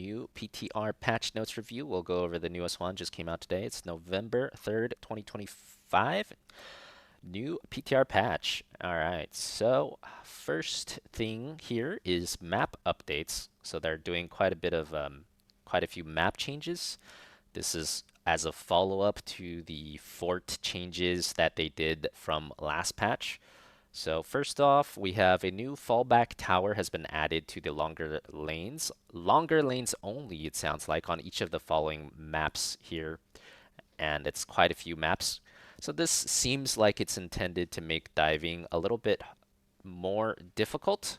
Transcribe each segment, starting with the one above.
new PTR patch notes review. We'll go over the newest one, just came out today. It's November 3rd, 2025. New PTR patch. All right, so first thing here is map updates. So they're doing quite a few map changes. This is as a follow-up to the fort changes that they did from last patch. So first off, we have a new fallback tower has been added to the longer lanes. Longer lanes only, it sounds like, on each of the following maps here. And it's quite a few maps. So this seems like it's intended to make diving a little bit more difficult.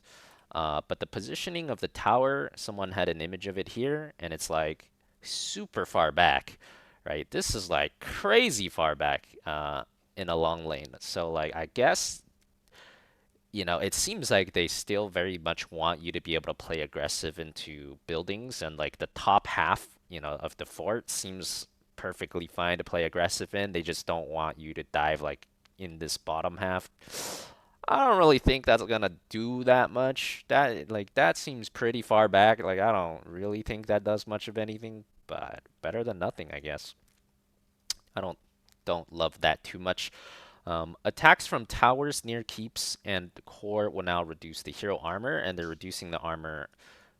But the positioning of the tower, someone had an image of it here, and it's like super far back, right? This is like crazy far back in a long lane. So like I guess it seems like they still very much want you to be able to play aggressive into buildings, and like the top half, of the fort seems perfectly fine to play aggressive in. They just don't want you to dive like in this bottom half. I don't really think that's gonna do that much. That seems pretty far back. Like I don't really think that does much of anything, but better than nothing, I guess. I don't love that too much. Attacks from towers near keeps and core will now reduce the hero armor, and they're reducing the armor.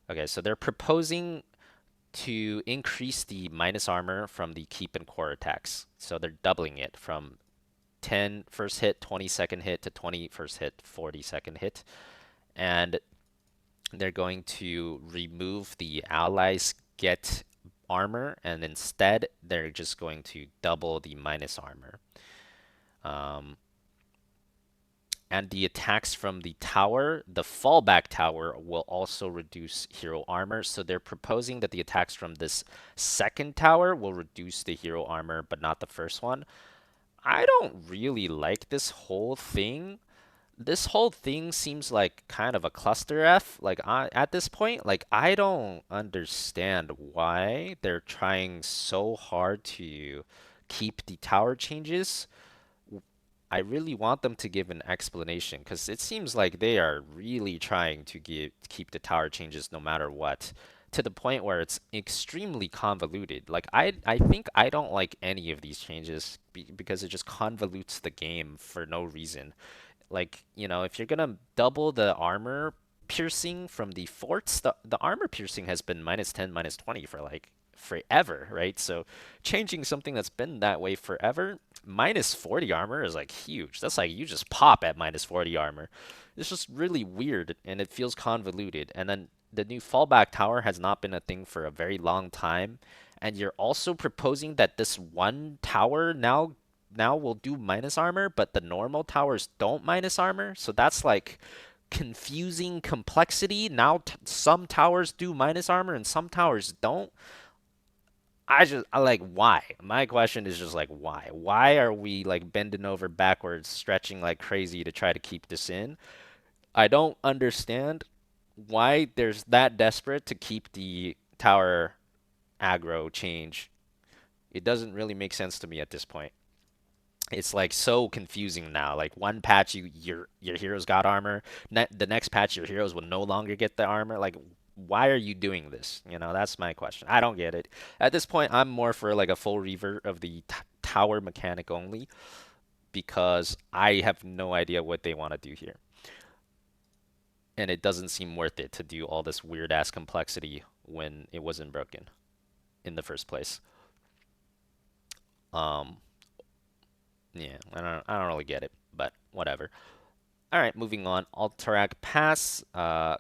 Okay, so they're proposing to increase the minus armor from the keep and core attacks. So they're doubling it from 10 first hit, 20 second hit to 20 first hit, 40 second hit. And they're going to remove the allies get armor, and instead they're just going to double the minus armor. Um, and the attacks from the tower, the fallback tower, will also reduce hero armor. So they're proposing that the attacks from this second tower will reduce the hero armor, but not the first one. I don't really like this whole thing. This whole thing seems like kind of a cluster F. Like at this point, like I don't understand why they're trying so hard to keep the tower changes. I really want them to give an explanation, because it seems like they are really trying to keep the tower changes no matter what, to the point where it's extremely convoluted. Like I think I don't like any of these changes because it just convolutes the game for no reason. Like, if you're gonna double the armor piercing from the forts, the armor piercing has been -10, -20 for like forever, right? So changing something that's been that way forever, -40 armor is like huge. That's like you just pop at -40 armor. It's just really weird, and it feels convoluted. And then the new fallback tower has not been a thing for a very long time. And you're also proposing that this one tower now will do minus armor, but the normal towers don't minus armor. So that's like confusing complexity. Now some towers do minus armor and some towers don't. I like, why? My question is just like, why? Why are we like bending over backwards, stretching like crazy to try to keep this in? I don't understand why there's that desperate to keep the tower aggro change. It doesn't really make sense to me at this point. It's like so confusing now. Like one patch, your heroes got armor. The next patch, your heroes will no longer get the armor. Like, why are you doing this? That's my question. I don't get it. At this point, I'm more for like a full revert of the tower mechanic only, because I have no idea what they want to do here, and it doesn't seem worth it to do all this weird ass complexity when it wasn't broken in the first place. Um, yeah, I don't really get it, but whatever. All right, moving on. Alterac Pass.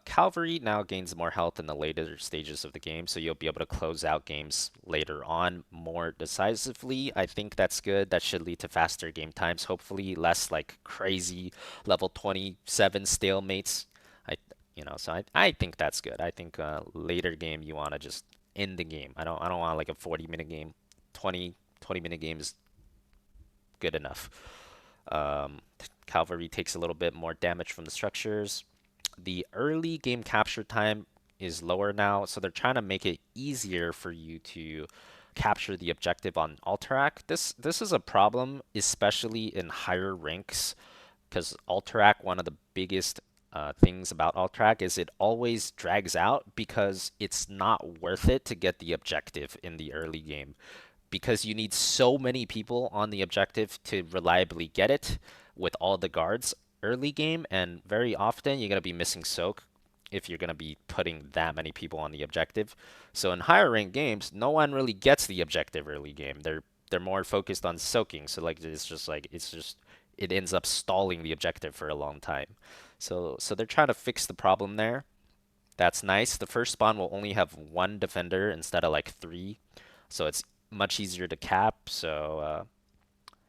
Cavalry now gains more health in the later stages of the game, so you'll be able to close out games later on more decisively. I think that's good. That should lead to faster game times, hopefully less like crazy level 27 stalemates. So I think that's good. I think later game you want to just end the game. I don't want like a 40-minute game. 20 minute game is good enough. Um, Cavalry takes a little bit more damage from the structures. The early game capture time is lower now, so they're trying to make it easier for you to capture the objective on Alterac. This is a problem, especially in higher ranks, because Alterac, one of the biggest things about Alterac is it always drags out because it's not worth it to get the objective in the early game because you need so many people on the objective to reliably get it with all the guards early game, and very often you're going to be missing soak if you're going to be putting that many people on the objective. So in higher ranked games, no one really gets the objective early game. They're more focused on soaking. So it's just it ends up stalling the objective for a long time. So they're trying to fix the problem there. That's nice. The first spawn will only have one defender instead of like three, so it's much easier to cap. So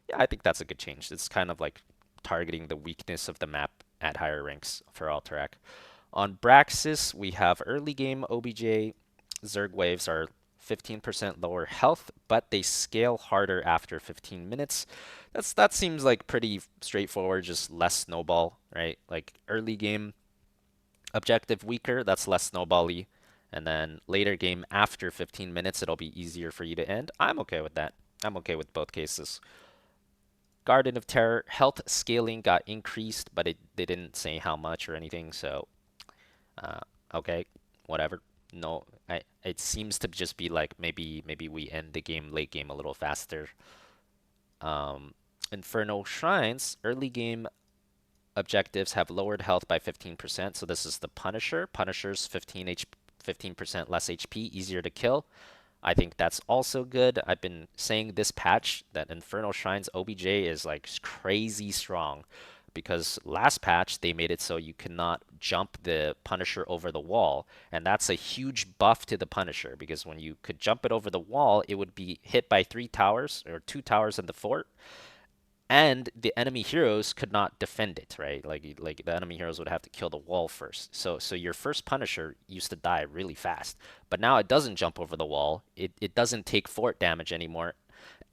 yeah, I think that's a good change. It's kind of like targeting the weakness of the map at higher ranks for Alterac. On Braxis, we have early game OBJ. Zerg waves are 15% lower health, but they scale harder after 15 minutes. That seems like pretty straightforward, just less snowball, right? Like early game objective weaker, that's less snowbally. And then later game after 15 minutes, it'll be easier for you to end. I'm okay with that. I'm okay with both cases. Garden of Terror health scaling got increased, but they didn't say how much or anything. So uh, okay, whatever. No, it seems to just be like maybe we end the game late game a little faster. Um, Infernal Shrines early game objectives have lowered health by 15%. So this is the Punisher. Punisher's 15% less HP, easier to kill. I think that's also good. I've been saying this patch that Infernal Shrine's OBJ is like crazy strong because last patch they made it so you cannot jump the Punisher over the wall, and that's a huge buff to the Punisher because when you could jump it over the wall, it would be hit by 3 towers or 2 towers in the fort, and the enemy heroes could not defend it, right? Like the enemy heroes would have to kill the wall first. So your first Punisher used to die really fast, but now it doesn't jump over the wall. It doesn't take fort damage anymore,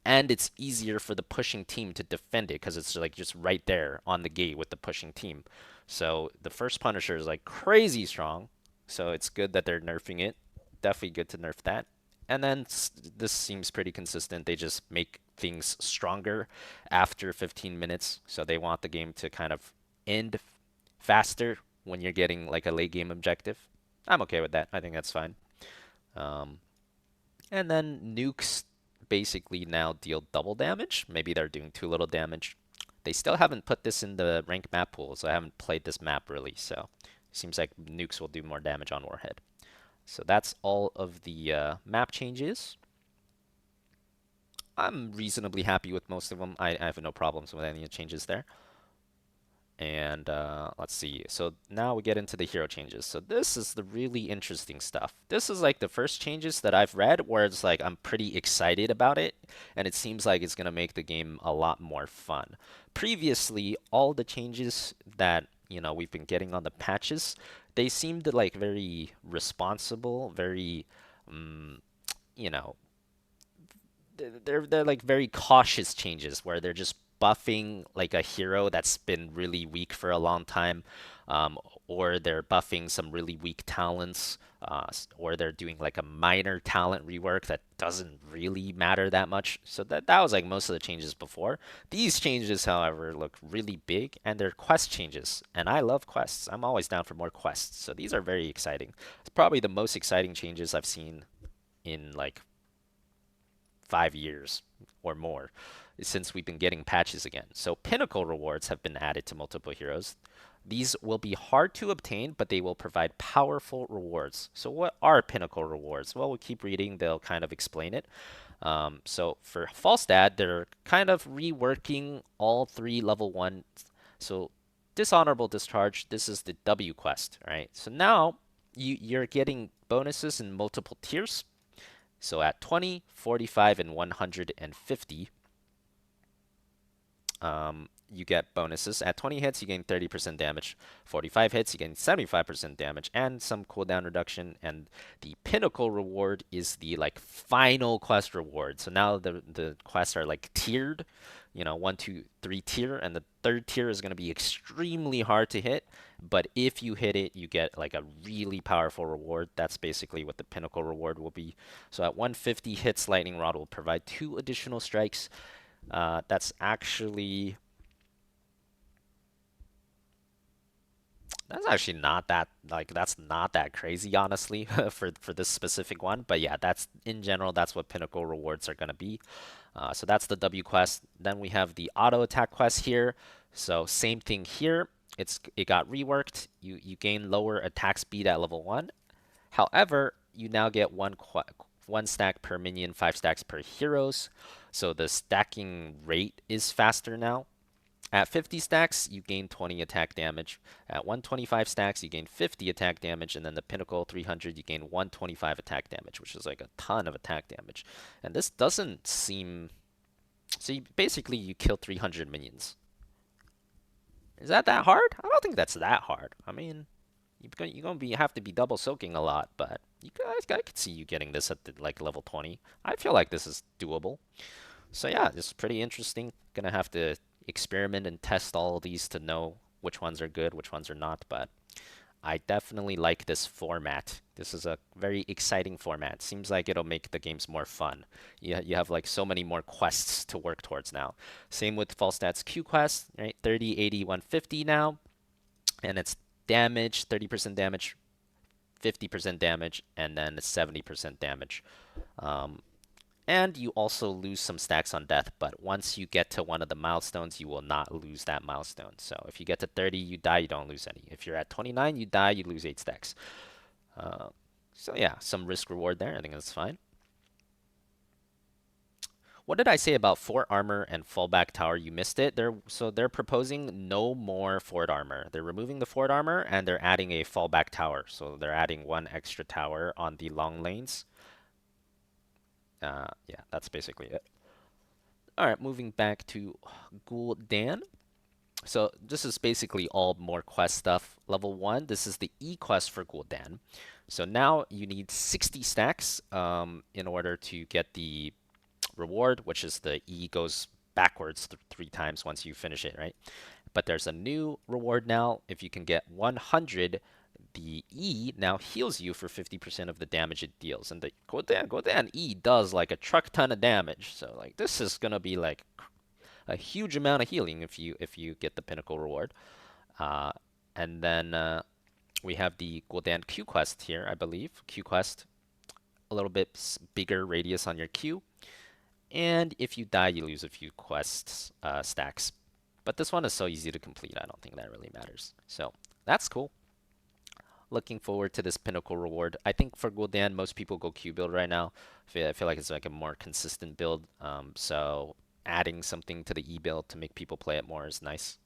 and it's easier for the pushing team to defend it because it's like just right there on the gate with the pushing team. So the first Punisher is like crazy strong. So it's good that they're nerfing it. Definitely good to nerf that. And then this seems pretty consistent. They just make things stronger after 15 minutes. So they want the game to kind of end faster when you're getting like a late game objective. I'm okay with that. I think that's fine. Um, and then nukes basically now deal double damage. Maybe they're doing too little damage. They still haven't put this in the rank map pool, so I haven't played this map really. So it seems like nukes will do more damage on warhead. So that's all of the map changes. I'm reasonably happy with most of them. I have no problems with any of the changes there. And let's see. So now we get into the hero changes. So this is the really interesting stuff. This is like the first changes that I've read where it's like I'm pretty excited about it. And it seems like it's going to make the game a lot more fun. Previously, all the changes that, we've been getting on the patches, they seemed like very responsible, very, you know, they're like very cautious changes where they're just buffing like a hero that's been really weak for a long time, um, or they're buffing some really weak talents, or they're doing like a minor talent rework that doesn't really matter that much. So that was like most of the changes before. These changes, however, look really big and they're quest changes, and I love quests. I'm always down for more quests. So these are very exciting. It's probably the most exciting changes I've seen in like 5 years or more since we've been getting patches again. So pinnacle rewards have been added to multiple heroes. These will be hard to obtain, but they will provide powerful rewards. So what are pinnacle rewards? Well, we'll keep reading. They'll kind of explain it. So for Falstad, they're kind of reworking all 3 level 1. So dishonorable discharge, this is the W quest, right? So now you're getting bonuses in multiple tiers. So at 20, 45, and 150, you get bonuses. At 20 hits, you gain 30% damage. 45 hits, you gain 75% damage and some cooldown reduction. And the pinnacle reward is the like final quest reward. So now the quests are like tiered, 1, 2, 3 tier, and the third tier is going to be extremely hard to hit. But if you hit it, you get like a really powerful reward. That's basically what the pinnacle reward will be. So at 150 hits, lightning rod will provide 2 additional strikes. That's actually That's actually not that like that's not that crazy honestly for this specific one. But yeah, that's in general that's what pinnacle rewards are gonna be. So that's the W quest. Then we have the auto attack quest here. So same thing here. It got reworked. You gain lower attack speed at level 1. However, you now get one stack per minion, 5 stacks per heroes. So the stacking rate is faster now. At 50 stacks, you gain 20 attack damage. At 125 stacks, you gain 50 attack damage. And then the Pinnacle 300, you gain 125 attack damage, which is like a ton of attack damage. And this doesn't seem... So basically, you kill 300 minions. Is that hard? I don't think that's that hard. I mean, you're gonna have to be double soaking a lot, but I could see you getting this at like level 20. I feel like this is doable. So yeah, this is pretty interesting. Gonna have to experiment and test all of these to know which ones are good, which ones are not, but I definitely like this format. This is a very exciting format. Seems like it'll make the games more fun. You have like so many more quests to work towards now. Same with Falstaff's Q quest, right? 30, 80, 150 now. And it's damage, 30% damage, 50% damage, and then 70% damage. Um, and you also lose some stacks on death, but once you get to one of the milestones, you will not lose that milestone. So if you get to 30, you die, you don't lose any. If you're at 29, you die, you lose 8 stacks. Uh, so yeah, some risk reward there. I think that's fine. What did I say about fort armor and fallback tower? You missed it. They're proposing no more fort armor. They're removing the fort armor and they're adding a fallback tower. So they're adding one extra tower on the long lanes. Yeah, that's basically it. All right, moving back to Gul'dan. So this is basically all more quest stuff. Level 1, this is the E quest for Gul'dan. So now you need 60 stacks in order to get the reward, which is the E goes backwards 3 times once you finish it, right? But there's a new reward now. If you can get 100, the E now heals you for 50% of the damage it deals. And the Gul'dan E does like a truck ton of damage. So like this is gonna be like a huge amount of healing if you get the pinnacle reward. Uh, and then we have the Gul'dan Q quest here, I believe. Q quest, a little bit bigger radius on your Q. And if you die, you lose a few quests stacks. But this one is so easy to complete, I don't think that really matters. So that's cool. Looking forward to this pinnacle reward. I think for Gul'dan, most people go Q build right now. I feel like it's like a more consistent build. So adding something to the E build to make people play it more is nice.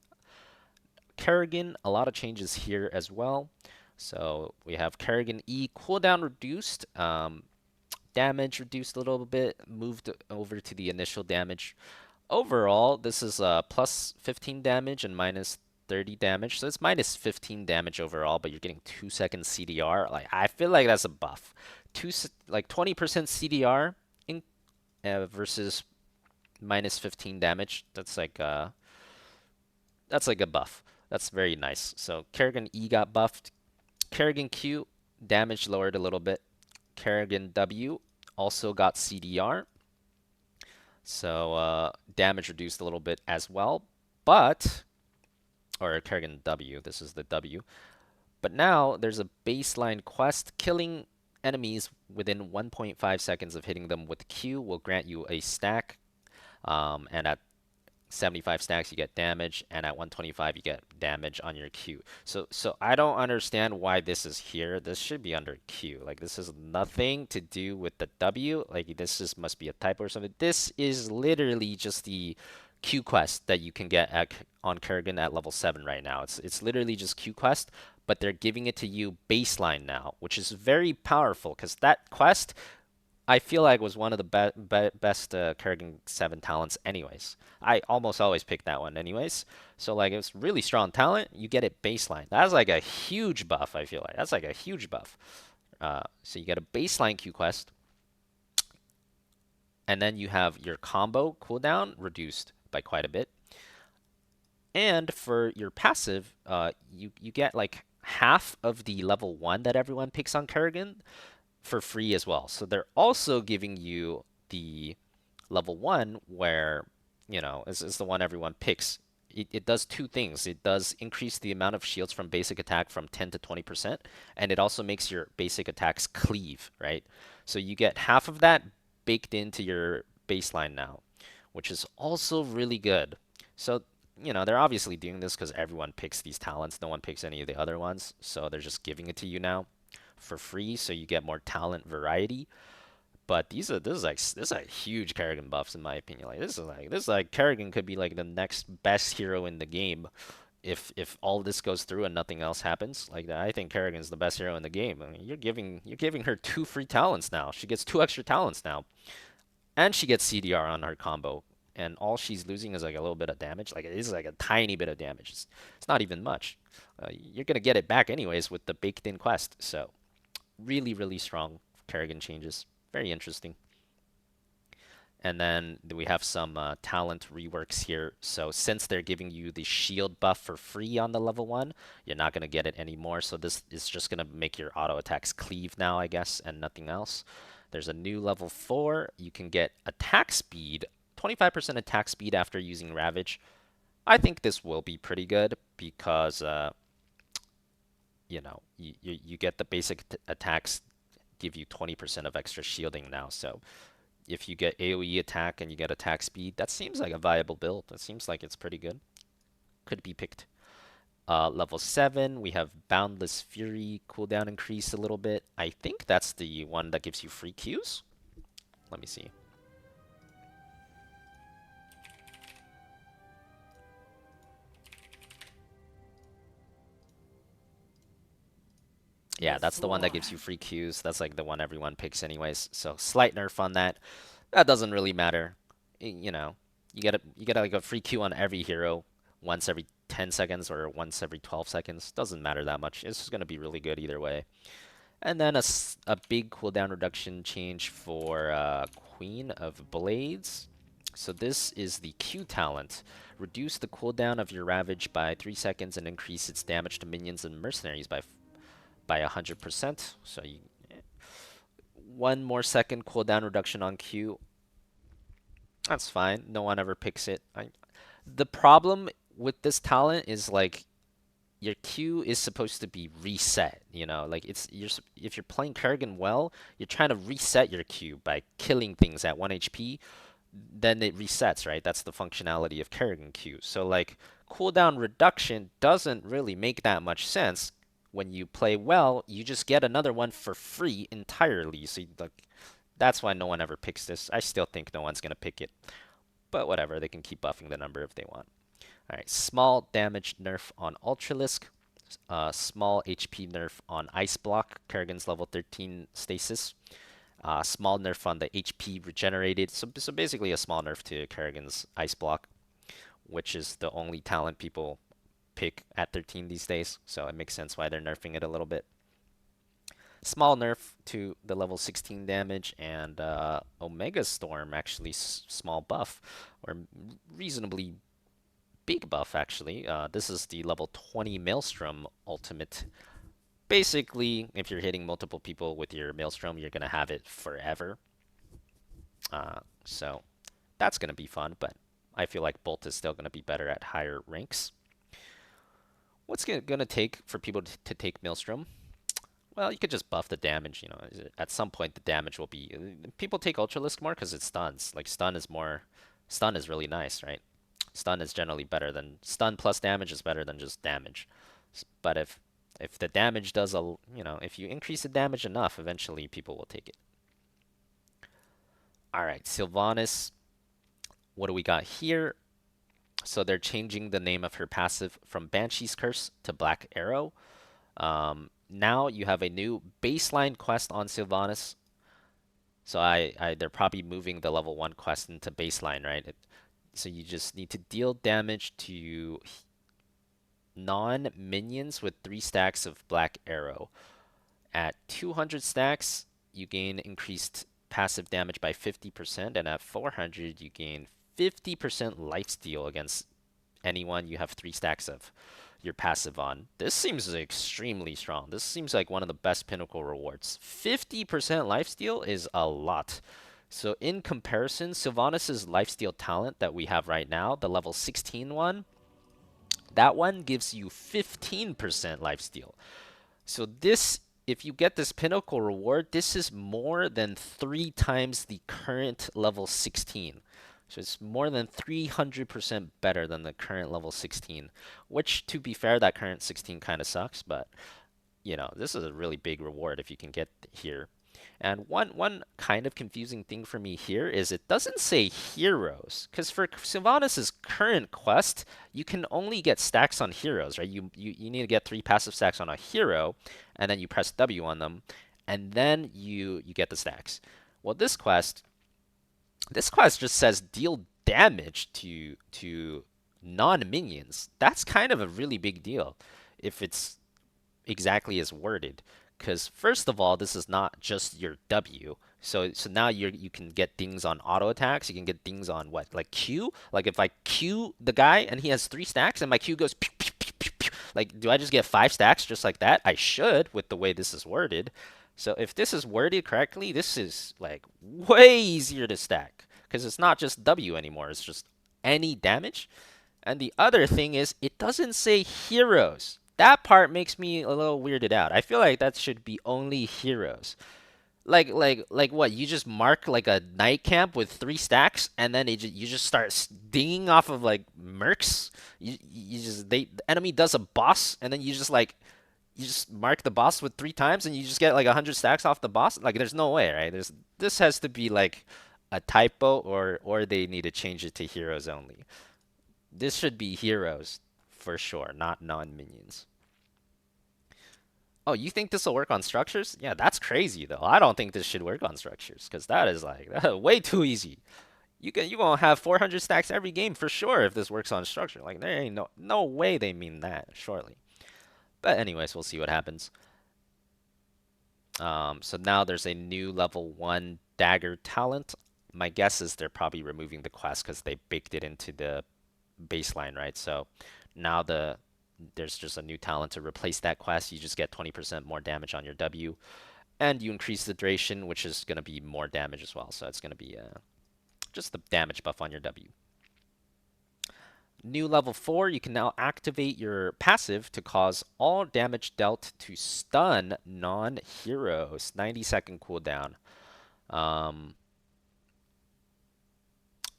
Kerrigan, a lot of changes here as well. So we have Kerrigan E cooldown reduced, damage reduced a little bit, moved over to the initial damage. Overall, this is plus 15 damage and minus 30 damage. So it's minus 15 damage overall, but you're getting 2 seconds CDR. Like I feel like that's a buff. Like 20% CDR in, versus minus 15 damage. That's like a buff. That's very nice. So Kerrigan E got buffed. Kerrigan Q damage lowered a little bit. Kerrigan W also got CDR. So damage reduced a little bit as well. But or Kerrigan W, this is the W. But now there's a baseline quest. Killing enemies within 1.5 seconds of hitting them with Q will grant you a stack. And at 75 stacks you get damage, and at 125 you get damage on your Q. So I don't understand why this is here. This should be under Q. Like this has nothing to do with the W. Like this just must be a typo or something. This is literally just the Q quest that you can get on Kerrigan at level 7 right now. It's literally just Q quest, but they're giving it to you baseline now, which is very powerful because that quest I feel like was one of the best Kerrigan 7 talents anyways. I almost always pick that one anyways. So like it's really strong talent. You get it baseline. That's like a huge buff, I feel like. That's like a huge buff. So you get a baseline Q quest. And then you have your combo cooldown reduced by quite a bit. And for your passive, you get like half of the level 1 that everyone picks on Kerrigan for free as well. So they're also giving you the level 1 where, is the one everyone picks it does two things. It does increase the amount of shields from basic attack from 10 to 20%, and it also makes your basic attacks cleave, right? So you get half of that baked into your baseline now, which is also really good. So, they're obviously doing this because everyone picks these talents. No one picks any of the other ones, so they're just giving it to you now for free, so you get more talent variety. But this is like huge Kerrigan buffs in my opinion. Like this is like Kerrigan could be like the next best hero in the game if all this goes through and nothing else happens. Like I think Kerrigan's the best hero in the game. I mean, you're giving her two free talents now. She gets two extra talents now, and she gets CDR on her combo. And all she's losing is like a little bit of damage. Like it is like a tiny bit of damage. It's not even much. You're gonna get it back anyways with the baked in quest. So really, really strong Kerrigan changes. Very interesting. And then we have some talent reworks here. So since they're giving you the shield buff for free on the level 1, you're not going to get it anymore. So this is just going to make your auto attacks cleave now, I guess, and nothing else. There's a new level 4. You can get attack speed, 25% attack speed after using Ravage. I think this will be pretty good because, you get the basic attacks give you 20% of extra shielding now. So if you get AoE attack and you get attack speed, that seems like a viable build. That seems like it's pretty good. Could be picked. Level 7, we have Boundless Fury cooldown increase a little bit. I think that's the one that gives you free Qs. Let me see. Yeah, that's the one that gives you free Qs. That's like the one everyone picks anyways. So slight nerf on that. That doesn't really matter. You get like a free Q on every hero once every 10 seconds or once every 12 seconds. Doesn't matter that much. It's just going to be really good either way. And then a big cooldown reduction change for Queen of Blades. So this is the Q talent. Reduce the cooldown of your Ravage by 3 seconds and increase its damage to minions and mercenaries by 100%. So you, 1 more second cooldown reduction on Q. That's fine. No one ever picks it. The problem with this talent is like your Q is supposed to be reset, like if you're playing Kerrigan well, you're trying to reset your Q by killing things at 1 HP, then it resets, right? That's the functionality of Kerrigan Q. So like cooldown reduction doesn't really make that much sense. When you play well, you just get another one for free entirely. So like that's why no one ever picks this. I still think no one's gonna pick it. But whatever, they can keep buffing the number if they want. Alright, small damage nerf on Ultralisk. Small HP nerf on Ice Block, Kerrigan's level 13 stasis. Small nerf on the HP regenerated. So basically a small nerf to Kerrigan's Ice Block, which is the only talent people pick at 13 these days. So it makes sense why they're nerfing it a little bit. Small nerf to the level 16 damage, and Omega Storm actually small buff, or reasonably big buff actually. This is the level 20 Maelstrom ultimate. Basically, if you're hitting multiple people with your Maelstrom, you're going to have it forever. So that's going to be fun, but I feel like Bolt is still going to be better at higher ranks. What's going to take for people to take Maelstrom? Well, you could just buff the damage, At some point, the damage will be... People take Ultralisk more because it stuns. Like, stun is really nice, right? Stun is generally better than... Stun plus damage is better than just damage. But if the damage does a... if you increase the damage enough, eventually people will take it. Alright, Sylvanas. What do we got here? So they're changing the name of her passive from Banshee's Curse to Black Arrow. Now you have a new baseline quest on Sylvanas. So they're probably moving the level 1 quest into baseline, right? So you just need to deal damage to non-minions with 3 stacks of Black Arrow. At 200 stacks, you gain increased passive damage by 50%, and at 400, you gain 50% lifesteal against anyone you have 3 stacks of your passive on. This seems extremely strong. This seems like one of the best pinnacle rewards. 50% lifesteal is a lot. So in comparison, Sylvanas' lifesteal talent that we have right now, the level 16 one, That one gives you 15% lifesteal. So this, if you get this pinnacle reward, this is more than 3 times the current level 16. So it's more than 300% better than the current level 16, which, to be fair, that current 16 kind of sucks, but you know, this is a really big reward if you can get here. And one kind of confusing thing for me here is it doesn't say heroes, because for Sylvanas' current quest, you can only get stacks on heroes, right? You need to get 3 passive stacks on a hero, and then you press W on them, and then you get the stacks. Well, this quest just says deal damage to non-minions. That's kind of a really big deal if it's exactly as worded. Because first of all, this is not just your W. So now you can get things on auto attacks. You can get things on what, like Q. Like if I Q the guy and he has 3 stacks and my Q goes pew, pew, pew, pew, pew. Like, do I just get 5 stacks just like that? I should, with the way this is worded. So if this is worded correctly, this is like way easier to stack because it's not just W anymore. It's just any damage. And the other thing is, it doesn't say heroes. That part makes me a little weirded out. I feel like that should be only heroes. Like what? You just mark like a night camp with 3 stacks, and then you just start dinging off of like mercs. The enemy does a boss, and then you just mark the boss with 3 times, and you just get like 100 stacks off the boss. Like, there's no way, right? This has to be like a typo, or they need to change it to heroes only. This should be heroes for sure, not non-minions. Oh, you think this will work on structures? Yeah, that's crazy though. I don't think this should work on structures because that is like way too easy. You gonna have 400 stacks every game for sure if this works on structure. Like, there ain't no way they mean that, surely. But anyways, we'll see what happens. So now there's a new level 1 dagger talent. My guess is they're probably removing the quest because they baked it into the baseline, right? So now there's just a new talent to replace that quest. You just get 20% more damage on your W, and you increase the duration, which is going to be more damage as well. So it's going to be just the damage buff on your W. New level 4, you can now activate your passive to cause all damage dealt to stun non-heroes. 90-second cooldown.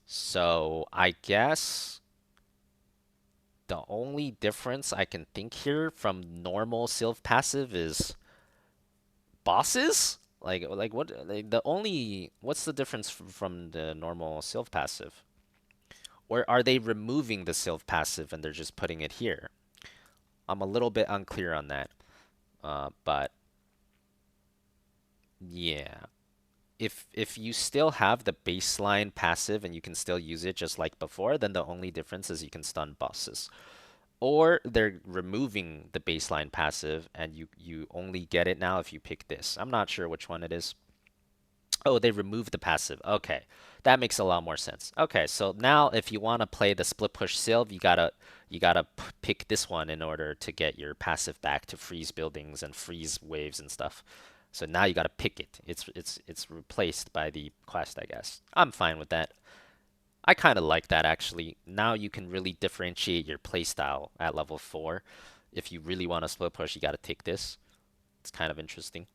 So I guess the only difference I can think here from normal Sylv passive is bosses. Like what? Like the only what's the difference from the normal Sylv passive? Or are they removing the Sylv passive and they're just putting it here? I'm a little bit unclear on that. But yeah, if you still have the baseline passive and you can still use it just like before, then the only difference is you can stun bosses. Or they're removing the baseline passive and you only get it now if you pick this. I'm not sure which one it is. Oh, they removed the passive. Okay. That makes a lot more sense. Okay, so now if you want to play the split push Sylv, you gotta pick this one in order to get your passive back to freeze buildings and freeze waves and stuff. So now you gotta pick it. It's replaced by the quest, I guess. I'm fine with that. I kind of like that actually. Now you can really differentiate your playstyle at level 4. If you really want to split push, you got to take this. It's kind of interesting.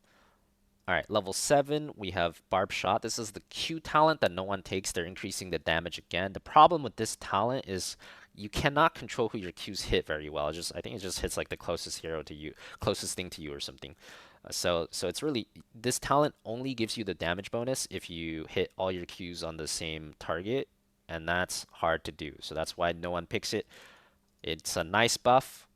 All right, level 7, we have Barb Shot. This is the Q talent that no one takes. They're increasing the damage again. The problem with this talent is you cannot control who your Qs hit very well. I think it just hits like the closest hero to you, closest thing to you or something. So it's really, this talent only gives you the damage bonus if you hit all your Qs on the same target, and that's hard to do. So that's why no one picks it. It's a nice buff,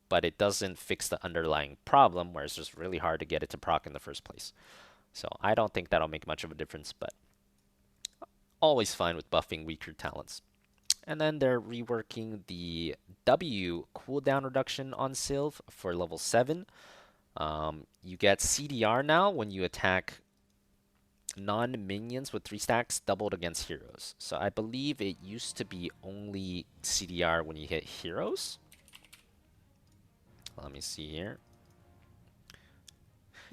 but it doesn't fix the underlying problem, where it's just really hard to get it to proc in the first place. So I don't think that'll make much of a difference, but always fine with buffing weaker talents. And then they're reworking the W cooldown reduction on Sylv for level 7. You get CDR now when you attack non-minions with 3 stacks doubled against heroes. So I believe it used to be only CDR when you hit heroes. Let me see here.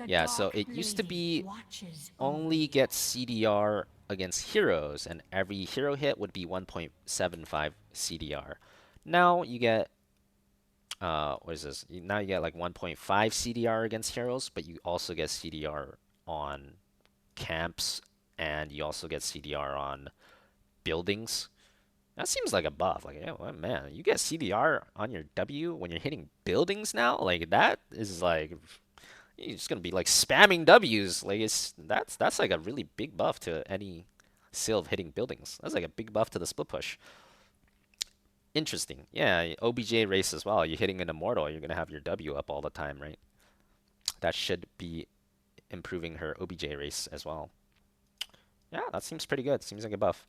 Yeah, so it used to be only get CDR against heroes, and every hero hit would be 1.75 CDR. Now you get What is this? Now you get like 1.5 CDR against heroes, but you also get CDR on camps, and you also get CDR on buildings. That seems like a buff. Like, yeah, well, man, you get CDR on your W when you're hitting buildings now. Like that is like you're just gonna be like spamming W's. Like that's like a really big buff to any Sylv hitting buildings. That's like a big buff to the split push. Interesting. Yeah, OBJ race as well. You're hitting an immortal, you're gonna have your W up all the time, right? That should be improving her OBJ race as well. Yeah, that seems pretty good. Seems like a buff.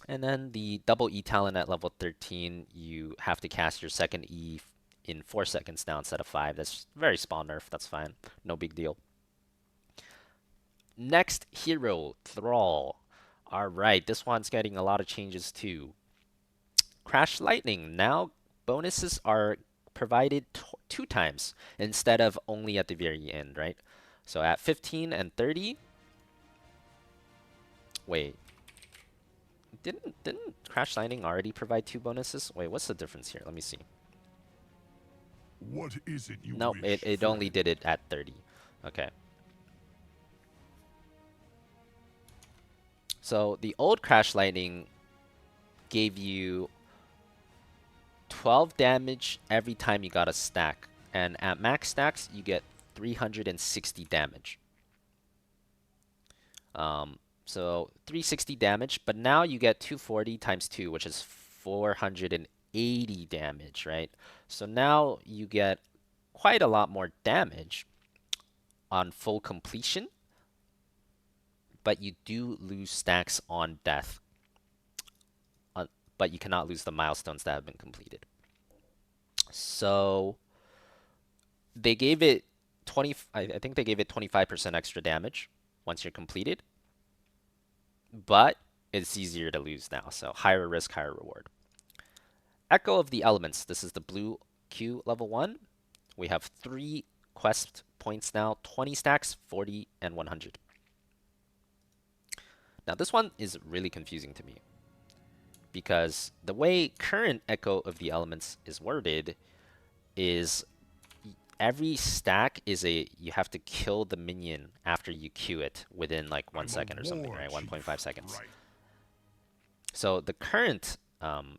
And then the double E talent at level 13, you have to cast your second E in 4 seconds now instead of 5. That's very small nerf. That's fine. No big deal. Next hero, Thrall. Alright, this one's getting a lot of changes too. Crash Lightning. Now bonuses are provided 2 times instead of only at the very end, right? So at 15 and 30. Wait. Didn't Crash Lightning already provide 2 bonuses? Wait, what's the difference here? Let me see. What is it you Nope, wish, it only did it at 30. Okay. So the old Crash Lightning gave you 12 damage every time you got a stack. And at max stacks, you get 360 damage. So 360 damage, but now you get 240 times 2, which is 480 damage, right? So now you get quite a lot more damage on full completion, but you do lose stacks on death. But you cannot lose the milestones that have been completed. So they gave it 20. I think they gave it 25% extra damage once you're completed, but it's easier to lose now. So higher risk, higher reward. Echo of the Elements. This is the blue Q level 1. We have 3 quest points now: 20 stacks, 40, and 100. Now this one is really confusing to me, because the way current Echo of the Elements is worded is every stack is you have to kill the minion after you queue it within like 1 second or something, right? 1.5 seconds. Right. So the current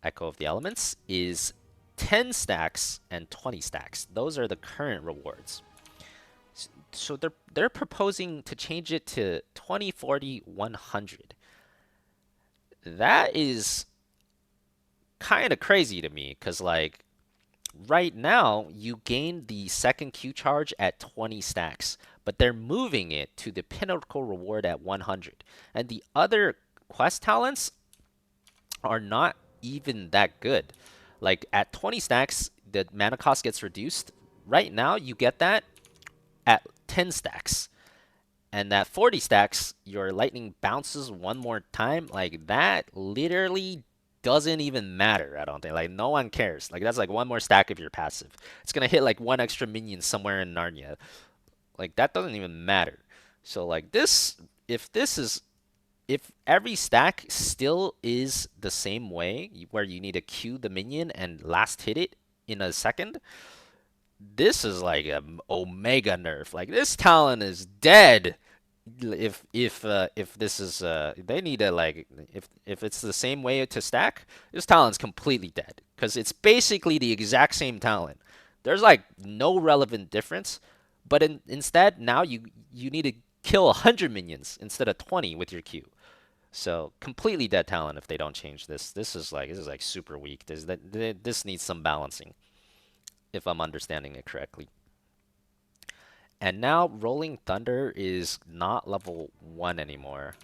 Echo of the Elements is 10 stacks and 20 stacks. Those are the current rewards. So they're proposing to change it to 20, 40, 100. That is kind of crazy to me, because like right now you gain the second Q charge at 20 stacks, but they're moving it to the pinnacle reward at 100. And the other quest talents are not even that good. Like at 20 stacks, the mana cost gets reduced. Right now, you get that at 10 stacks. And at 40 stacks, your lightning bounces one more time. Like that literally doesn't even matter, I don't think. Like no one cares. Like that's like one more stack of your passive. It's gonna hit like one extra minion somewhere in Narnia. Like that doesn't even matter. So like this, if every stack still is the same way, where you need to queue the minion and last hit it in a second, this is like an omega nerf. Like this talent is dead. If this is they need to like if it's the same way to stack, this talent's completely dead, because it's basically the exact same talent. There's like no relevant difference, but instead now you need to kill 100 minions instead of 20 with your Q. So completely dead talent if they don't change this. This is like super weak. This needs some balancing, if I'm understanding it correctly. And now Rolling Thunder is not level 1 anymore.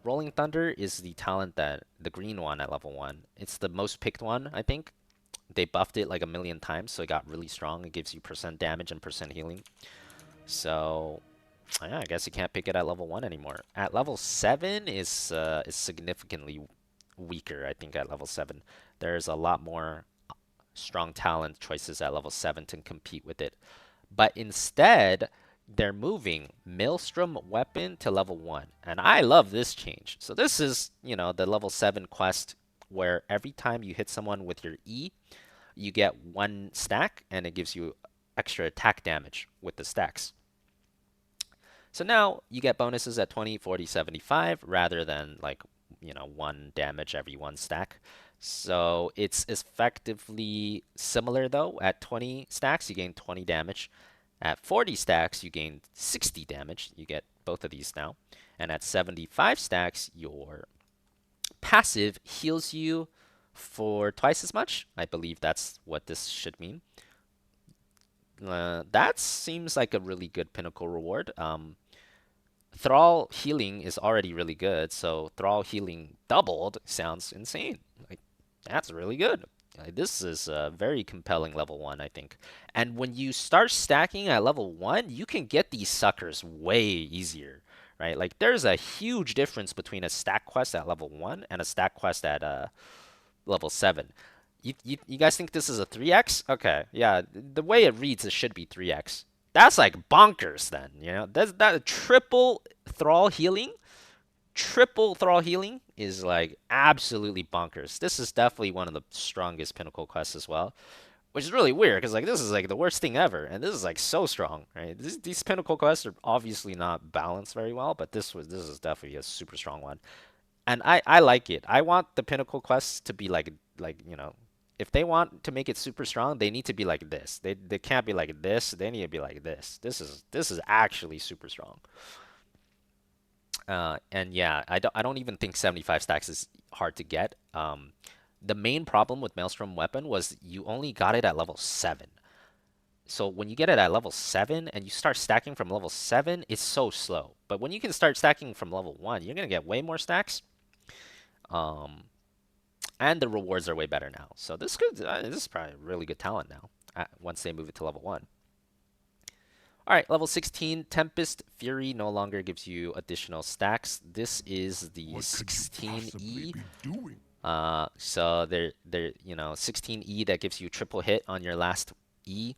Rolling Thunder is the talent that the green one at level 1. It's the most picked one, I think. They buffed it like a million times, so it got really strong. It gives you percent damage and percent healing. So yeah, I guess you can't pick it at level 1 anymore. At level 7 is significantly weaker, I think, at level 7. There's a lot more strong talent choices at level 7 to compete with it. But instead, they're moving Maelstrom Weapon to level 1. And I love this change. So this is, the level 7 quest where every time you hit someone with your E, you get 1 stack, and it gives you extra attack damage with the stacks. So now you get bonuses at 20, 40, 75 rather than like, 1 damage every 1 stack. So it's effectively similar though. At 20 stacks, you gain 20 damage. At 40 stacks, you gain 60 damage. You get both of these now. And at 75 stacks, your passive heals you for twice as much. I believe that's what this should mean. That seems like a really good pinnacle reward. Thrall healing is already really good, so Thrall healing doubled sounds insane. Like, that's really good. This is a very compelling level 1, I think. And when you start stacking at level 1, you can get these suckers way easier, right? Like, there's a huge difference between a stack quest at level 1 and a stack quest at level 7. You guys think this is a 3x? Okay, yeah. The way it reads, it should be 3x. That's like bonkers then, That's that triple Thrall healing. Triple Thrall healing is like absolutely bonkers. This is definitely one of the strongest pinnacle quests as well. Which is really weird because like this is like the worst thing ever, and this is like so strong, right? These pinnacle quests are obviously not balanced very well, but this is definitely a super strong one. And I like it. I want the pinnacle quests to be like if they want to make it super strong, they need to be like this. They can't be like this. They need to be like this. This is actually super strong. And yeah, I don't even think 75 stacks is hard to get. The main problem with Maelstrom Weapon was you only got it at level 7. So when you get it at level 7 and you start stacking from level 7, it's so slow. But when you can start stacking from level 1, you're gonna get way more stacks. Um, and the rewards are way better now. So this is probably really good talent now. Once they move it to level 1. All right, level 16, Tempest Fury no longer gives you additional stacks. This is the 16E. So they're 16E that gives you triple hit on your last E.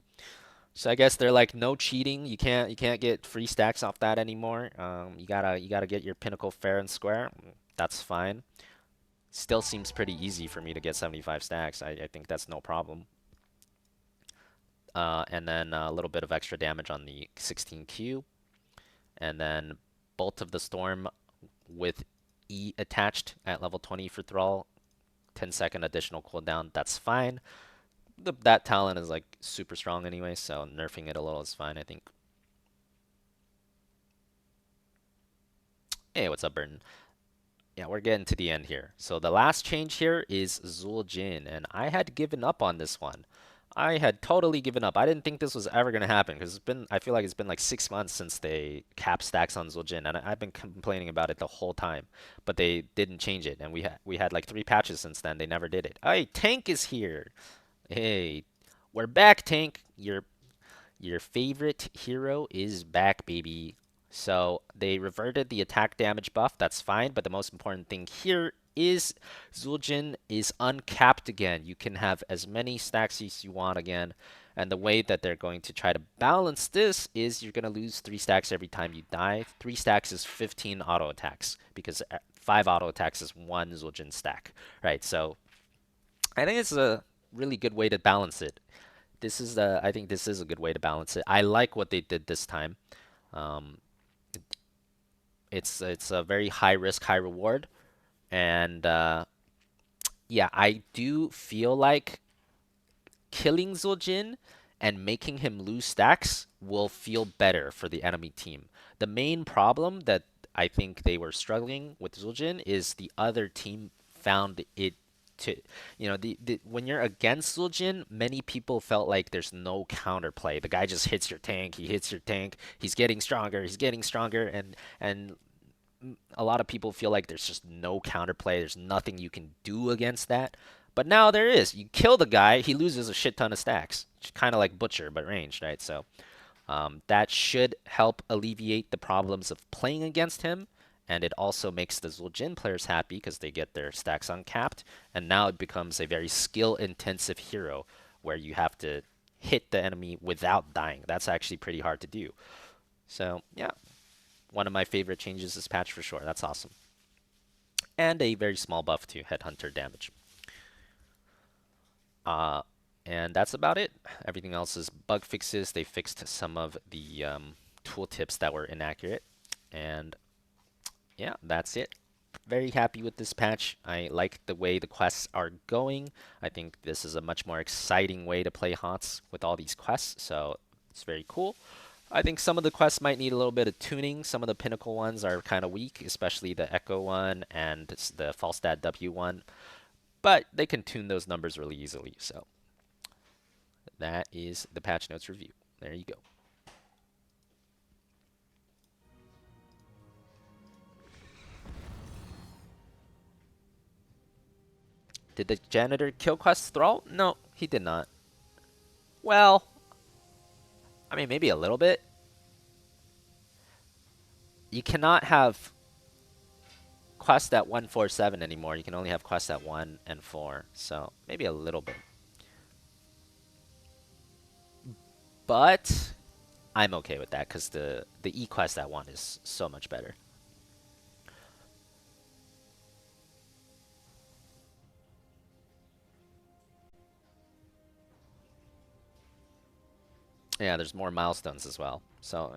So I guess they're like no cheating. You can't get free stacks off that anymore. You gotta get your pinnacle fair and square. That's fine. Still seems pretty easy for me to get 75 stacks. I think that's no problem. And then a little bit of extra damage on the 16Q. And then Bolt of the Storm with E attached at level 20 for Thrall. 10-second additional cooldown. That's fine. That talent is like super strong anyway, so nerfing it a little is fine, I think. Hey, what's up, Burton? Yeah, we're getting to the end here. So the last change here is Zul'jin, and I had given up on this one. I had totally given up. I didn't think this was ever gonna happen because I feel like it's been like 6 months since they capped stacks on Zul'jin, and I've been complaining about it the whole time, but they didn't change it, and we had like 3 patches since then. They never did it. Hey, Tank is here. Hey, we're back, Tank. Your favorite hero is back, baby. So they reverted the attack damage buff. That's fine, but the most important thing here is Zul'jin is uncapped again. You can have as many stacks as you want again. And the way that they're going to try to balance this is you're going to lose 3 stacks every time you die. 3 stacks is 15 auto attacks because 5 auto attacks is 1 Zul'jin stack, right? So I think it's a really good way to balance it. I think this is a good way to balance it. I like what they did this time. Um, it's a very high risk, high reward, and yeah, I do feel like killing Zul'jin and making him lose stacks will feel better for the enemy team. The main problem that I think they were struggling with Zul'jin is the other team found it to, when you're against Zul'jin, many people felt like there's no counterplay. The guy just hits your tank, he hits your tank, he's getting stronger, and a lot of people feel like there's just no counterplay. There's nothing you can do against that. But now there is. You kill the guy, he loses a shit ton of stacks. Kind of like Butcher, but ranged, right? So that should help alleviate the problems of playing against him. And it also makes the Zul'jin players happy because they get their stacks uncapped. And now it becomes a very skill-intensive hero where you have to hit the enemy without dying. That's actually pretty hard to do. So, yeah, one of my favorite changes this patch for sure. That's awesome. And a very small buff to Headhunter damage. And that's about it. Everything else is bug fixes. They fixed some of the tooltips that were inaccurate. And yeah, that's it. Very happy with this patch. I like the way the quests are going. I think this is a much more exciting way to play HOTS with all these quests, so it's very cool. I think some of the quests might need a little bit of tuning. Some of the pinnacle ones are kind of weak, especially the Echo one and the Falstad W one, but they can tune those numbers really easily. So that is the patch notes review. There you go. Did the janitor kill quest Thrall? No, he did not. Well, I mean, maybe a little bit. You cannot have quest at 147 anymore. You can only have quest at 1 and 4. So maybe a little bit. But I'm okay with that because the E quest at 1 is so much better. Yeah, there's more milestones as well. So